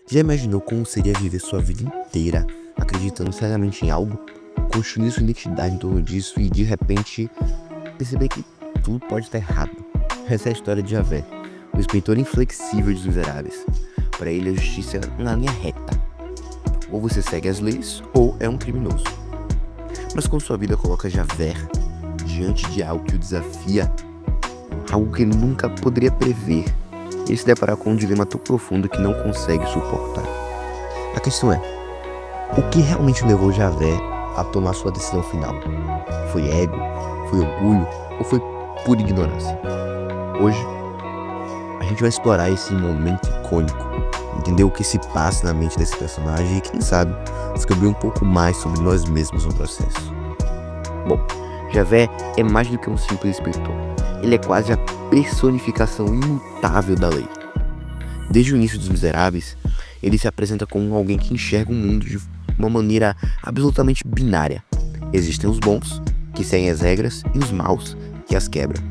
Já imaginou como seria viver sua vida inteira acreditando cegamente em algo, construindo sua identidade em torno disso e de repente perceber que tudo pode estar errado? Essa é a história de Javé, o inspetor inflexível dos miseráveis. Para ele, a justiça é na linha reta. Ou você segue as leis, ou é um criminoso. Mas quando sua vida coloca Javé diante de algo que o desafia, algo que ele nunca poderia prever, ele se depara com um dilema tão profundo que não consegue suportar. A questão é, o que realmente levou Javé a tomar sua decisão final? Foi ego? Foi orgulho? Ou foi pura ignorância? Hoje, a gente vai explorar esse momento icônico, entender o que se passa na mente desse personagem e, quem sabe, descobrir um pouco mais sobre nós mesmos no processo. Bom, Javé é mais do que um simples inspetor. Ele é quase a personificação imutável da lei. Desde o início dos Miseráveis, ele se apresenta como alguém que enxerga o mundo de uma maneira absolutamente binária. Existem os bons, que seguem as regras, e os maus, que as quebram.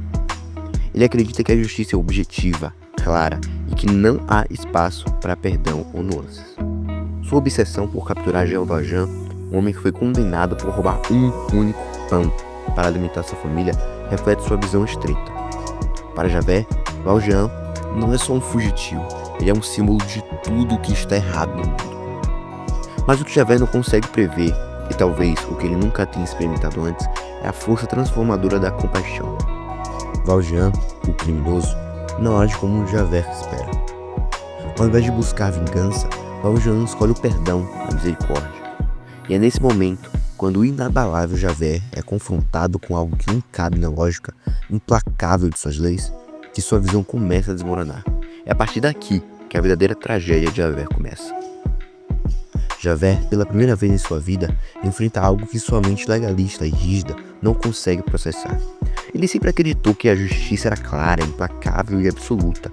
Ele acredita que a justiça é objetiva, clara, e que não há espaço para perdão ou nuances. Sua obsessão por capturar Jean Valjean, um homem que foi condenado por roubar um único pão para alimentar sua família, reflete sua visão estreita. Para Javé, Valjean não é só um fugitivo, ele é um símbolo de tudo o que está errado no mundo. Mas o que Javé não consegue prever, e talvez o que ele nunca tenha experimentado antes, é a força transformadora da compaixão. Valjean, o criminoso, não age como um Javert espera. Ao invés de buscar vingança, Valjean escolhe o perdão, a misericórdia. E é nesse momento, quando o inabalável Javert é confrontado com algo que não cabe na lógica implacável de suas leis, que sua visão começa a desmoronar. É a partir daqui que a verdadeira tragédia de Javert começa. Javert, pela primeira vez em sua vida, enfrenta algo que sua mente legalista e rígida não consegue processar. Ele sempre acreditou que a justiça era clara, implacável e absoluta.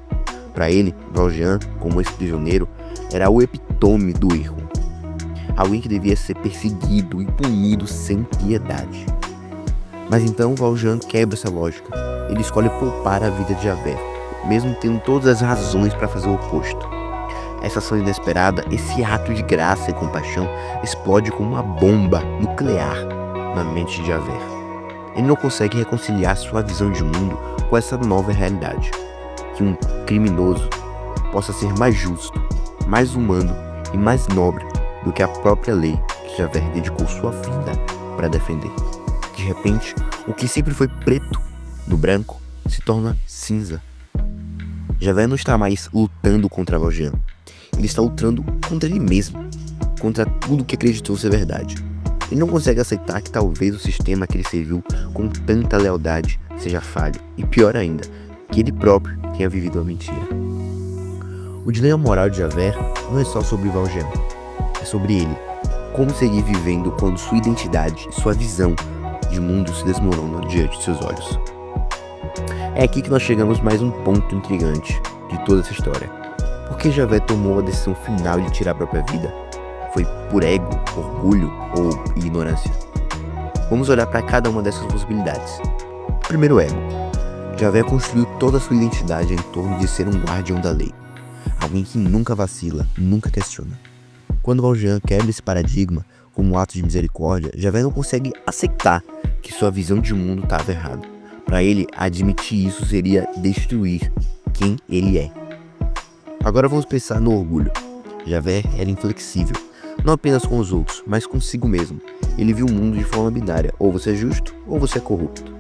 Para ele, Valjean, como esse prisioneiro, era o epítome do erro. Alguém que devia ser perseguido e punido sem piedade. Mas então Valjean quebra essa lógica. Ele escolhe poupar a vida de Javert, mesmo tendo todas as razões para fazer o oposto. Essa ação inesperada, esse ato de graça e compaixão, explode como uma bomba nuclear na mente de Javert. Ele não consegue reconciliar sua visão de mundo com essa nova realidade. Que um criminoso possa ser mais justo, mais humano e mais nobre do que a própria lei que Javert dedicou sua vida para defender. De repente, o que sempre foi preto no branco se torna cinza. Javert não está mais lutando contra Valjean. Ele está lutando contra ele mesmo, contra tudo que acreditou ser verdade. Ele não consegue aceitar que talvez o sistema que ele serviu com tanta lealdade seja falho, e pior ainda, que ele próprio tenha vivido uma mentira. O dilema moral de Javert não é só sobre Valjean, é sobre ele. Como seguir vivendo quando sua identidade e sua visão de mundo se desmoronam diante de seus olhos. É aqui que nós chegamos mais um ponto intrigante de toda essa história. Por que Javert tomou a decisão final de tirar a própria vida? Foi por ego, orgulho ou ignorância? Vamos olhar para cada uma dessas possibilidades. Primeiro, ego. Javert construiu toda a sua identidade em torno de ser um guardião da lei. Alguém que nunca vacila, nunca questiona. Quando Valjean quebra esse paradigma como um ato de misericórdia, Javert não consegue aceitar que sua visão de mundo estava errada. Para ele, admitir isso seria destruir quem ele é. Agora vamos pensar no orgulho. Javert era inflexível, não apenas com os outros, mas consigo mesmo. Ele viu o mundo de forma binária, ou você é justo, ou você é corrupto.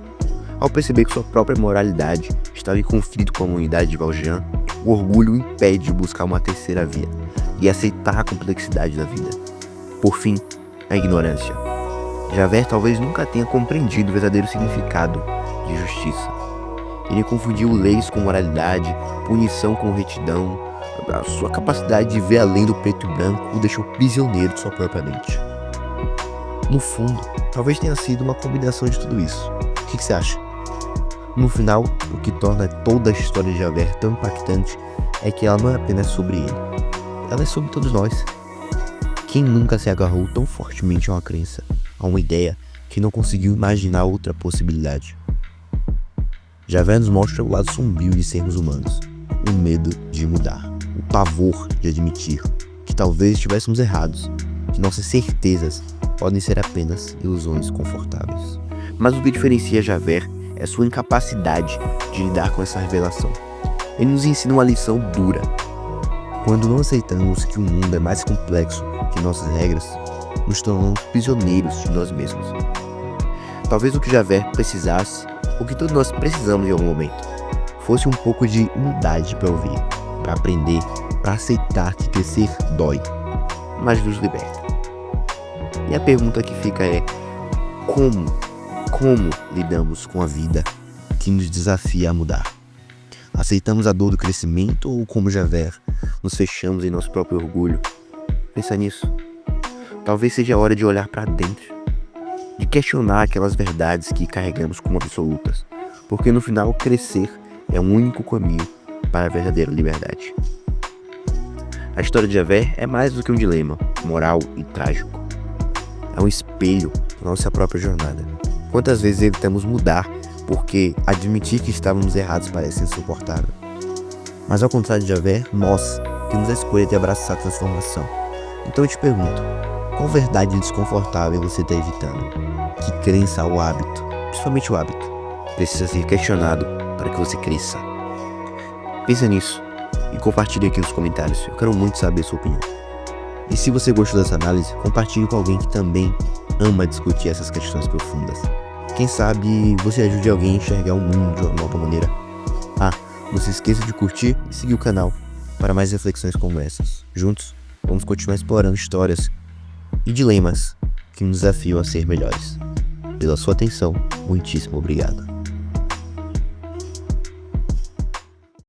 Ao perceber que sua própria moralidade estava em conflito com a humanidade de Valjean, o orgulho o impede de buscar uma terceira via e aceitar a complexidade da vida. Por fim, a ignorância. Javert talvez nunca tenha compreendido o verdadeiro significado de justiça. Ele confundiu leis com moralidade, punição com retidão. A sua capacidade de ver além do preto e branco o deixou prisioneiro de sua própria mente. No fundo, talvez tenha sido uma combinação de tudo isso. O que você acha? No final, o que torna toda a história de Javert tão impactante é que ela não é apenas sobre ele. Ela é sobre todos nós. Quem nunca se agarrou tão fortemente a uma crença, a uma ideia, que não conseguiu imaginar outra possibilidade? Javert nos mostra o lado sombrio de sermos humanos, o medo de mudar, o pavor de admitir, que talvez estivéssemos errados, que nossas certezas podem ser apenas ilusões confortáveis. Mas o que diferencia Javert é sua incapacidade de lidar com essa revelação. Ele nos ensina uma lição dura. Quando não aceitamos que o mundo é mais complexo que nossas regras, nos tornamos prisioneiros de nós mesmos. Talvez o que Javert precisasse, o que todos nós precisamos em algum momento, fosse um pouco de humildade para ouvir, para aprender, para aceitar que crescer dói, mas nos liberta. E a pergunta que fica é: como lidamos com a vida que nos desafia a mudar? Aceitamos a dor do crescimento ou, como Javert, nos fechamos em nosso próprio orgulho? Pensa nisso. Talvez seja a hora de olhar para dentro, de questionar aquelas verdades que carregamos como absolutas, porque no final crescer é o único caminho para a verdadeira liberdade. A história de Javert é mais do que um dilema moral e trágico. É um espelho da nossa própria jornada. Quantas vezes evitamos mudar porque admitir que estávamos errados parece insuportável. Mas ao contrário de Javert, nós temos a escolha de abraçar a transformação. Então eu te pergunto, qual verdade desconfortável você está evitando? Que crença ou hábito, principalmente o hábito, precisa ser questionado para que você cresça? Pensa nisso e compartilhe aqui nos comentários. Eu quero muito saber a sua opinião. E se você gostou dessa análise, compartilhe com alguém que também ama discutir essas questões profundas. Quem sabe você ajude alguém a enxergar o mundo de uma nova maneira. Não se esqueça de curtir e seguir o canal para mais reflexões como essas. Juntos, vamos continuar explorando histórias e dilemas que nos desafiam a ser melhores. Pela sua atenção, muitíssimo obrigado.